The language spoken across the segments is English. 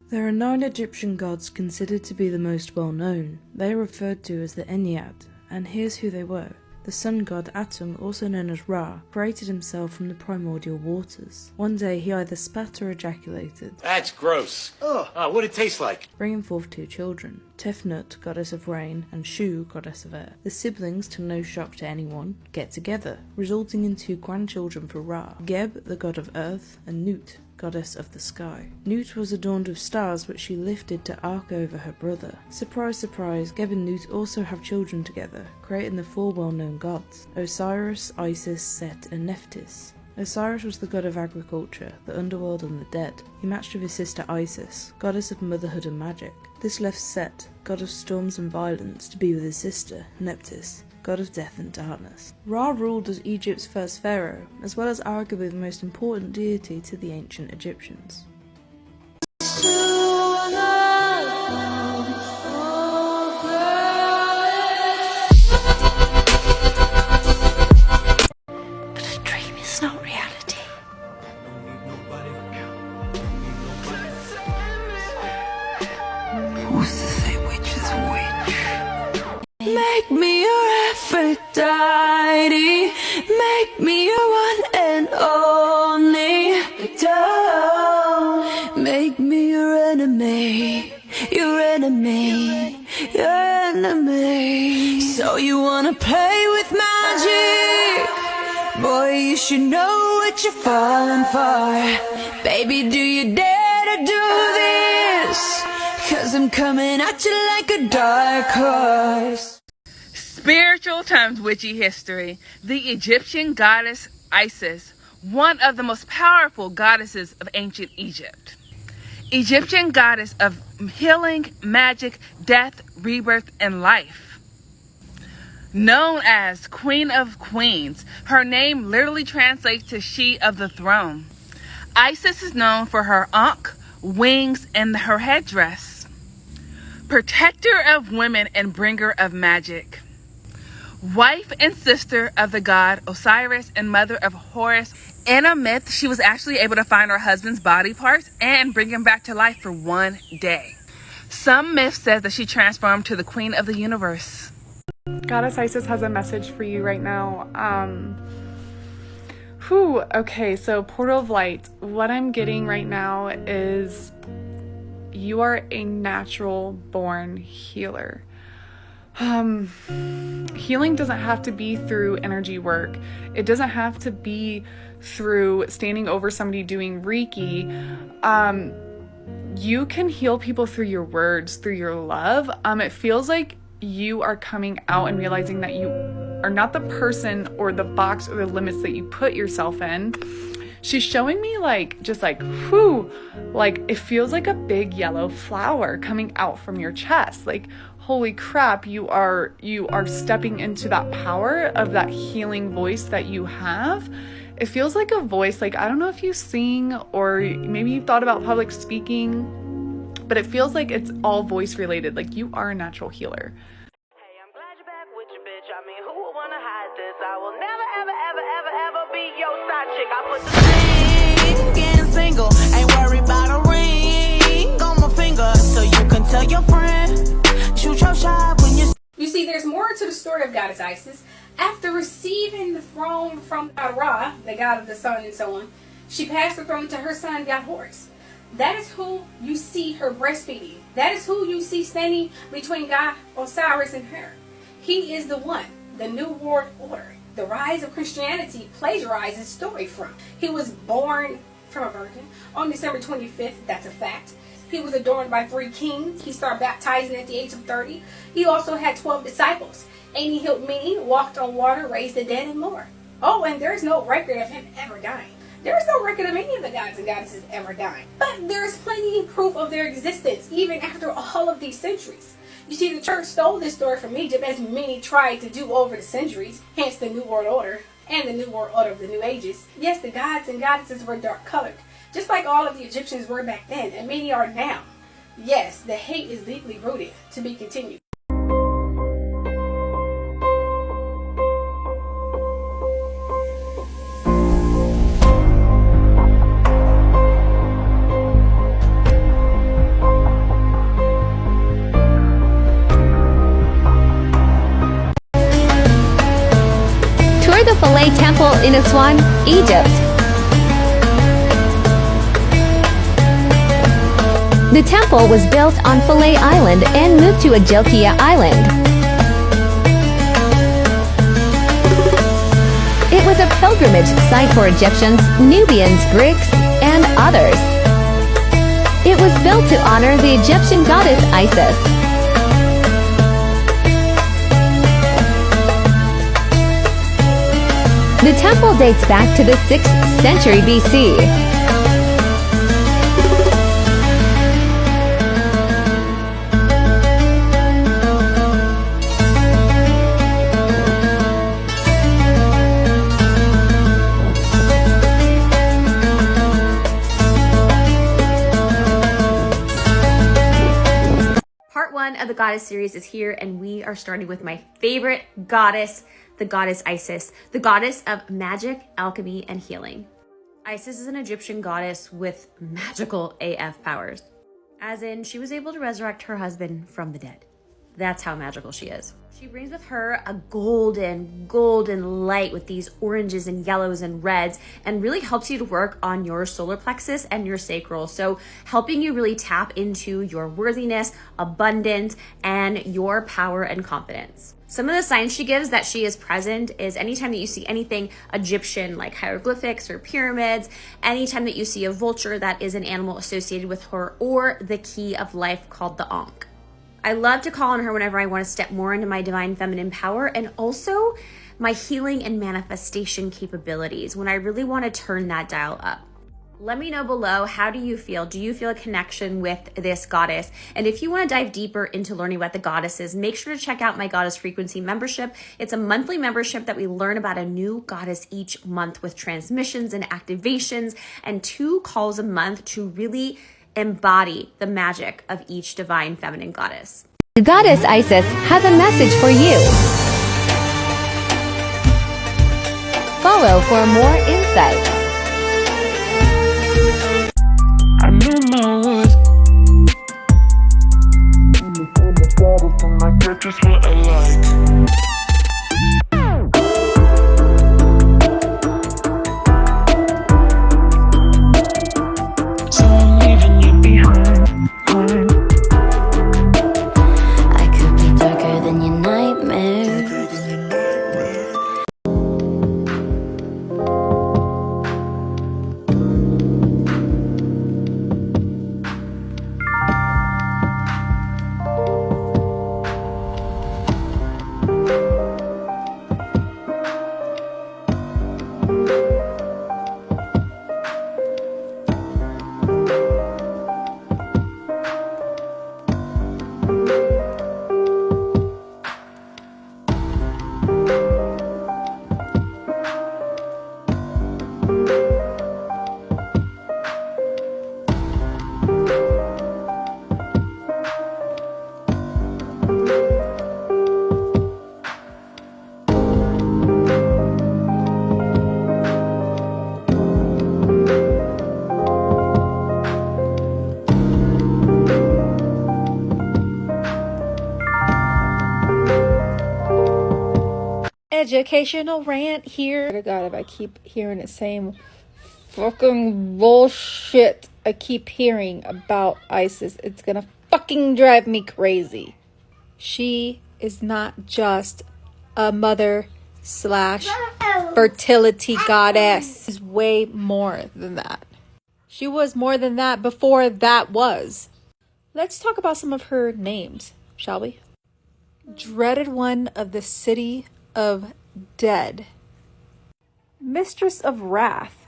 There are 9 Egyptian gods considered to be the most well known. They are referred to as the Ennead, and here's who they were. The sun god Atum, also known as Ra, created himself from the primordial waters. One day he either spat or ejaculated. That's gross. Oh, what'd it taste like? Bringing forth 2 children, Tefnut, goddess of rain, and Shu, goddess of air. The siblings, to no shock to anyone, get together, resulting in 2 grandchildren for Ra, Geb, the god of earth, and Nut, goddess of the sky. Nut was adorned with stars which she lifted to arc over her brother. Surprise, surprise, Geb and Nut also have children together, creating the 4 well-known gods: Osiris, Isis, Set, and Nephthys. Osiris was the god of agriculture, the underworld, and the dead. He matched with his sister Isis, goddess of motherhood and magic. This left Set, god of storms and violence, to be with his sister, Nephthys, god of death and darkness. Ra ruled as Egypt's first pharaoh, as well as arguably the most important deity to the ancient Egyptians. But a dream is not reality. Who's to say which is which? Make me your Aphrodite, make me your one and only. Don't make me your enemy, your enemy, your enemy. So you wanna play with magic? Boy, you should know what you're falling for. Baby, do you dare to do this? 'Cause I'm coming at you like a dark horse. Spiritual times witchy history. The Egyptian goddess Isis, one of the most powerful goddesses of ancient Egypt. Egyptian goddess of healing, magic, death, rebirth, and life. Known as Queen of Queens, her name literally translates to she of the throne. Isis is known for her ankh, wings, and her headdress. Protector of women and bringer of magic. Wife and sister of the god Osiris and mother of Horus. In a myth, she was actually able to find her husband's body parts and bring him back to life for one day. Some myth says that she transformed to the queen of the universe. Goddess Isis has a message for you right now. Okay, so Portal of Light. What I'm getting right now is you are a natural born healer. Healing doesn't have to be through energy work. It doesn't have to be through standing over somebody doing Reiki. You can heal people through your words, through your love. It feels like you are coming out and realizing that you are not the person or the box or the limits that you put yourself in. She's showing me it feels like a big yellow flower coming out from your chest. Like, holy crap, you are stepping into that power of that healing voice that you have. It feels like a voice, like, I don't know if you sing or maybe you've thought about public speaking, but it feels like it's all voice related. Like, you are a natural healer. Hey, I'm glad you're back with your bitch. I mean, who would want to hide this? I will never, ever, ever, ever, ever be your side chick. I put the thing, getting single. Ain't worried about a ring on my finger. So you can tell your friend. You see, there's more to the story of Goddess Isis. After receiving the throne from God Ra, the god of the sun and so on, she passed the throne to her son, God Horus. That is who you see her breastfeeding. That is who you see standing between God Osiris and her. He is the one, the New World Order. The rise of Christianity plagiarized his story from. He was born from a virgin on December 25th, that's a fact. He was adorned by 3 kings. He started baptizing at the age of 30. He also had 12 disciples. And he healed many, walked on water, raised the dead, and more. Oh, and there's no record of him ever dying. There is no record of any of the gods and goddesses ever dying. But there is plenty of proof of their existence, even after all of these centuries. You see, the church stole this story from Egypt, as many tried to do over the centuries, hence the New World Order and the New World Order of the New Ages. Yes, the gods and goddesses were dark colored, just like all of the Egyptians were back then, and many are now. Yes, the hate is deeply rooted, to be continued. a temple in Aswan, Egypt. The temple was built on Philae Island and moved to Ajelkia Island. It was a pilgrimage site for Egyptians, Nubians, Greeks, and others. It was built to honor the Egyptian goddess Isis. The temple dates back to the 6th century BC. Part 1 of the goddess series is here, and we are starting with my favorite goddess, the goddess Isis, the goddess of magic, alchemy, and healing. Isis is an Egyptian goddess with magical AF powers. As in, she was able to resurrect her husband from the dead. That's how magical she is. She brings with her a golden light with these oranges and yellows and reds, and really helps you to work on your solar plexus and your sacral. So helping you really tap into your worthiness, abundance, and your power and confidence. Some of the signs she gives that she is present is anytime that you see anything Egyptian like hieroglyphics or pyramids, anytime that you see a vulture, that is an animal associated with her, or the key of life called the Ankh. I love to call on her whenever I want to step more into my divine feminine power, and also my healing and manifestation capabilities when I really want to turn that dial up. Let me know below, how do you feel? Do you feel a connection with this goddess? And if you want to dive deeper into learning about the goddesses, make sure to check out my Goddess Frequency membership. It's a monthly membership that we learn about a new goddess each month with transmissions and activations, and 2 calls a month to really embody the magic of each divine feminine goddess. The goddess Isis has a message for you. Follow for more insights. I knew my worth. On the bottle from my get just what I like. So I'm leaving you behind. I could be darker than your nightmare. Educational rant here. Oh God, if I keep hearing the same fucking bullshit I keep hearing about Isis, it's gonna fucking drive me crazy. She is not just a mother / fertility goddess. She's way more than that. She was more than that before that was. Let's talk about some of her names, shall we? Dreaded one of the city of dead, mistress of wrath,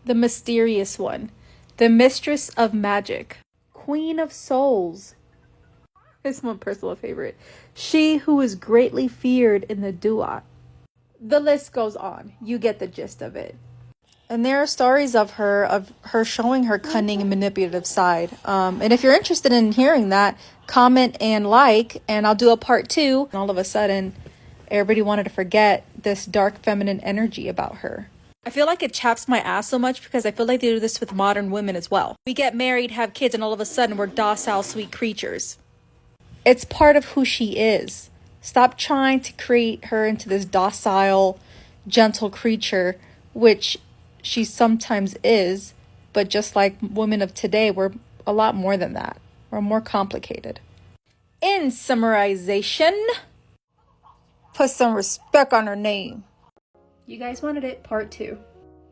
the mysterious one, the mistress of magic, queen of souls. This is my personal favorite. She who is greatly feared in the Duat. The list goes on. You get the gist of it. And there are stories of her showing her cunning and manipulative side. And if you're interested in hearing that, comment and like, and I'll do a part 2. And all of a sudden, everybody wanted to forget this dark feminine energy about her. I feel like it chaps my ass so much because I feel like they do this with modern women as well. We get married, have kids, and all of a sudden we're docile, sweet creatures. It's part of who she is. Stop trying to create her into this docile, gentle creature, which she sometimes is, but just like women of today, we're a lot more than that. We're more complicated. In summarization, put some respect on her name. You guys wanted it, part 2.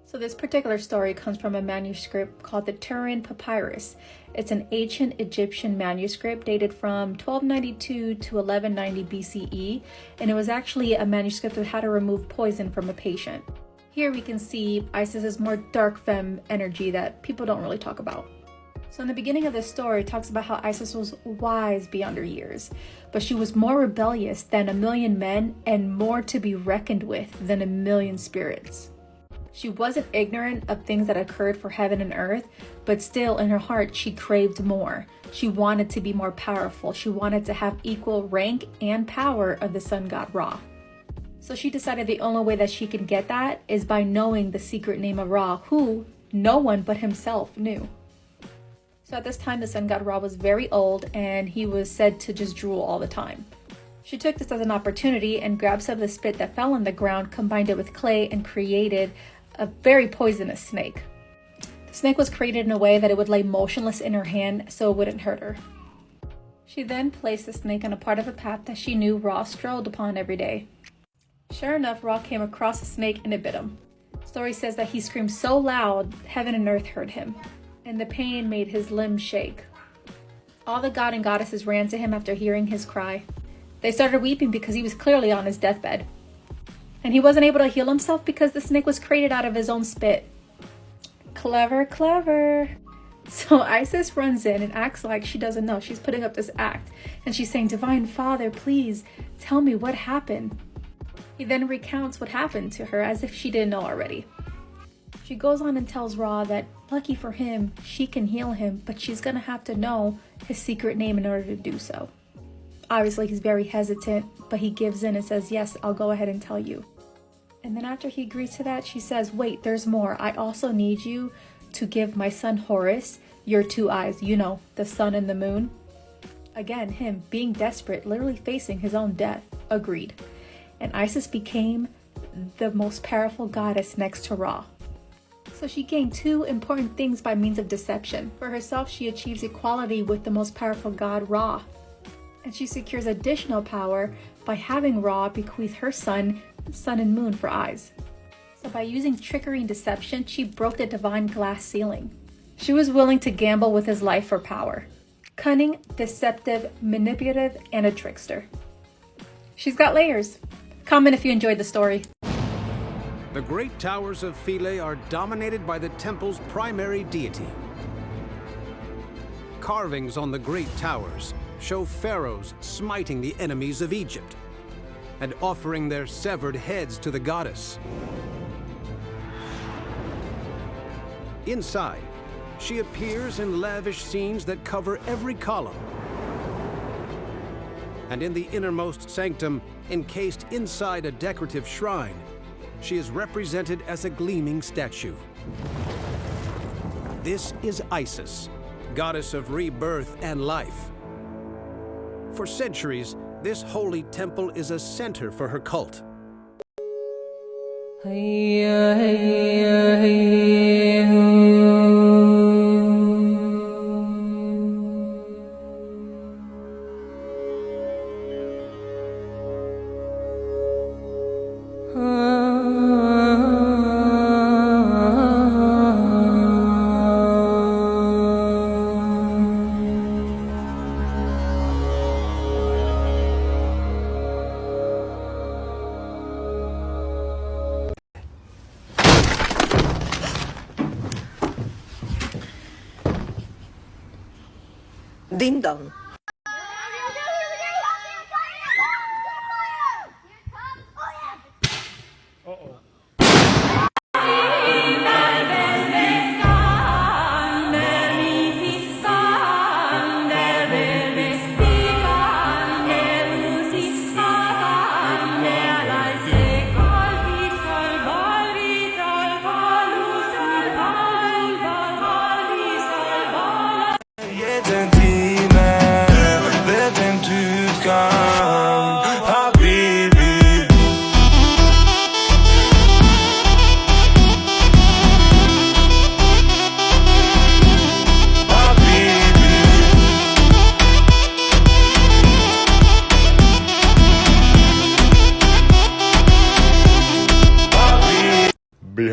So this particular story comes from a manuscript called the Turin Papyrus. It's an ancient Egyptian manuscript dated from 1292 to 1190 BCE, and it was actually a manuscript of how to remove poison from a patient. Here we can see Isis's more dark femme energy that people don't really talk about. So in the beginning of this story, it talks about how Isis was wise beyond her years, but she was more rebellious than 1,000,000 men and more to be reckoned with than 1,000,000 spirits. She wasn't ignorant of things that occurred for heaven and earth, but still in her heart, she craved more. She wanted to be more powerful. She wanted to have equal rank and power of the sun god Ra. So she decided the only way that she could get that is by knowing the secret name of Ra, who no one but himself knew. So at this time, the sun god Ra was very old and he was said to just drool all the time. She took this as an opportunity and grabbed some of the spit that fell on the ground, combined it with clay, and created a very poisonous snake. The snake was created in a way that it would lay motionless in her hand so it wouldn't hurt her. She then placed the snake on a part of a path that she knew Ra strolled upon every day. Sure enough, Ra came across the snake and it bit him. Story says that he screamed so loud, heaven and earth heard him, and the pain made his limbs shake. All the god and goddesses ran to him after hearing his cry. They started weeping because he was clearly on his deathbed. And he wasn't able to heal himself because the snake was created out of his own spit. Clever, clever. So Isis runs in and acts like she doesn't know. She's putting up this act. And she's saying, Divine Father, please tell me what happened. He then recounts what happened to her as if she didn't know already. She goes on and tells Ra that, lucky for him, she can heal him, but she's going to have to know his secret name in order to do so. Obviously, he's very hesitant, but he gives in and says, yes, I'll go ahead and tell you. And then after he agrees to that, she says, wait, there's more. I also need you to give my son Horus your 2 eyes. You know, the sun and the moon. Again, him being desperate, literally facing his own death, agreed. And Isis became the most powerful goddess next to Ra. So she gained 2 important things by means of deception. For herself, she achieves equality with the most powerful god Ra. And she secures additional power by having Ra bequeath her son and moon for eyes. So by using trickery and deception, she broke the divine glass ceiling. She was willing to gamble with his life for power. Cunning, deceptive, manipulative, and a trickster. She's got layers. Comment if you enjoyed the story. The great towers of Philae are dominated by the temple's primary deity. Carvings on the great towers show pharaohs smiting the enemies of Egypt and offering their severed heads to the goddess. Inside, she appears in lavish scenes that cover every column. And in the innermost sanctum, encased inside a decorative shrine, she is represented as a gleaming statue. This is Isis, goddess of rebirth and life. For centuries, this holy temple is a center for her cult. Ding dong. Gentleman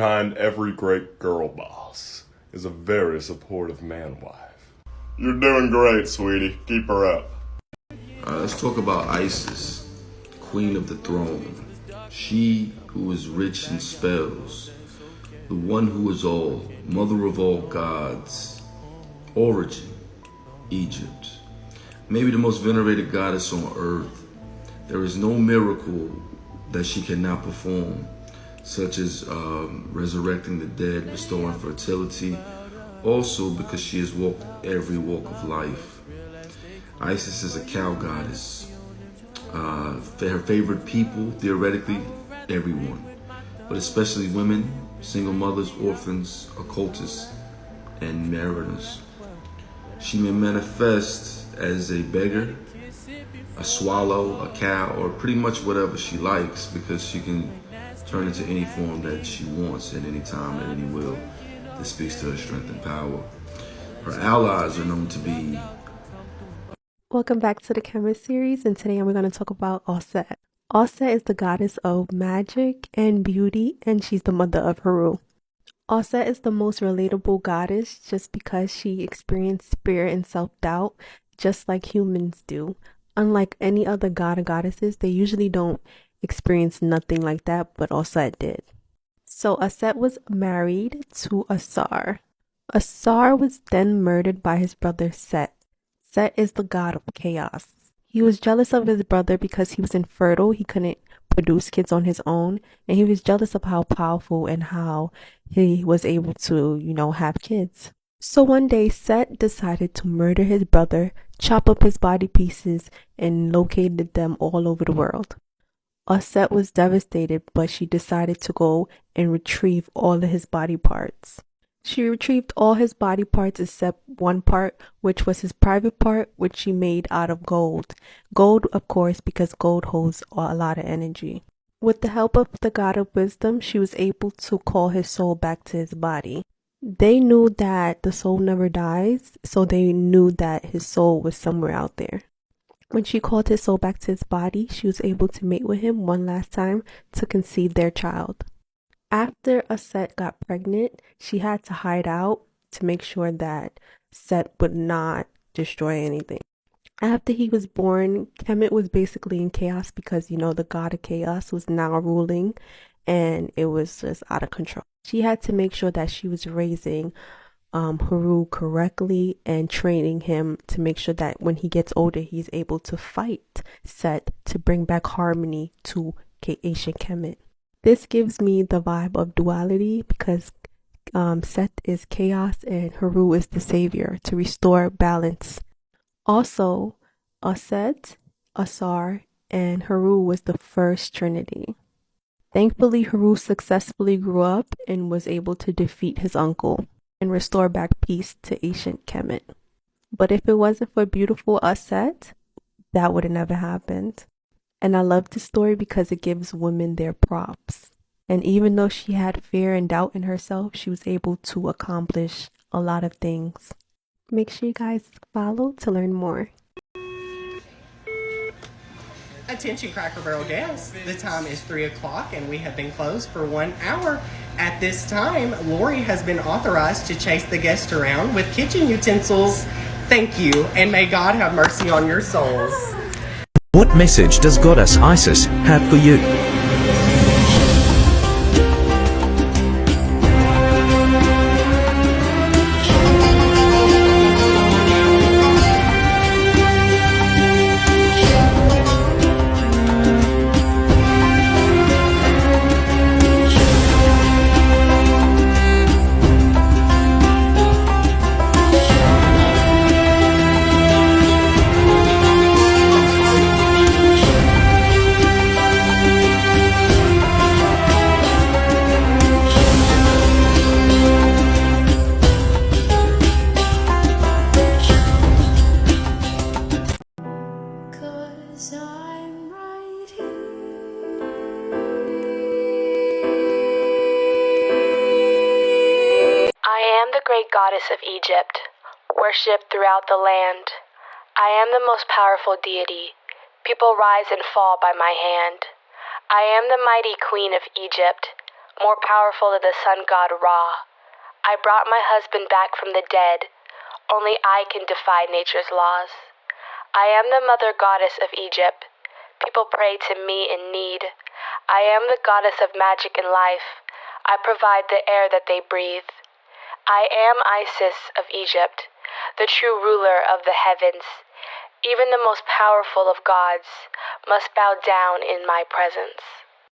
behind every great girl boss is a very supportive man-wife. You're doing great, sweetie. Keep her up. Let's talk about Isis, queen of the throne. She who is rich in spells, the one who is all, mother of all gods. Origin, Egypt. Maybe the most venerated goddess on earth. There is no miracle that she cannot perform, such as resurrecting the dead, restoring fertility, also because she has walked every walk of life. Isis is a cow goddess. Her favorite people, theoretically, everyone, but especially women, single mothers, orphans, occultists, and mariners. She may manifest as a beggar, a swallow, a cow, or pretty much whatever she likes, because she can turn into any form that she wants at any time, at any will. This speaks to her strength and power. Her allies are known to be... Welcome back to the Chemist series, and today we're going to talk about Auset. Auset is the goddess of magic and beauty, and she's the mother of Heru. Auset is the most relatable goddess just because she experienced fear and self-doubt just like humans do. Unlike any other god or goddesses, they usually don't experience nothing like that, but Auset did. So Aset was married to Asar. Asar was then murdered by his brother Set. Set is the god of chaos. He was jealous of his brother because he was infertile. He couldn't produce kids on his own, and he was jealous of how powerful and how he was able to, have kids. So one day, Set decided to murder his brother, chop up his body pieces, and located them all over the world. Auset was devastated, but she decided to go and retrieve all of his body parts. She retrieved all his body parts except one part, which was his private part, which she made out of gold. Gold, of course, because gold holds a lot of energy. With the help of the god of wisdom, she was able to call his soul back to his body. They knew that the soul never dies, so they knew that his soul was somewhere out there. When she called his soul back to his body, she was able to mate with him one last time to conceive their child. After Aset got pregnant, she had to hide out to make sure that Set would not destroy anything. After he was born, Kemet was basically in chaos because, the god of chaos was now ruling and it was just out of control. She had to make sure that she was raising Heru correctly and training him to make sure that when he gets older, he's able to fight Set to bring back harmony to ancient Kemet. This gives me the vibe of duality because Set is chaos and Heru is the savior to restore balance. Also, Auset, Asar, and Heru was the first trinity. Thankfully, Heru successfully grew up and was able to defeat his uncle and restore back peace to ancient Kemet. But if it wasn't for beautiful Auset, that would have never happened. And I love this story because it gives women their props. And even though she had fear and doubt in herself, she was able to accomplish a lot of things. Make sure you guys follow to learn more. Attention Cracker Barrel guests, the time is 3 o'clock and we have been closed for 1 hour. At this time, Lori has been authorized to chase the guests around with kitchen utensils. Thank you, and may God have mercy on your souls. What message does Goddess Isis have for you? Goddess of Egypt, worshipped throughout the land. I am the most powerful deity. People rise and fall by my hand. I am the mighty queen of Egypt. more powerful than the sun god Ra. I brought my husband back from the dead. Only I can defy nature's laws. I am the mother goddess of Egypt. People pray to me in need. I am the goddess of magic and life. I provide the air that they breathe. I am Isis of Egypt, the true ruler of the heavens. Even the most powerful of gods must bow down in my presence.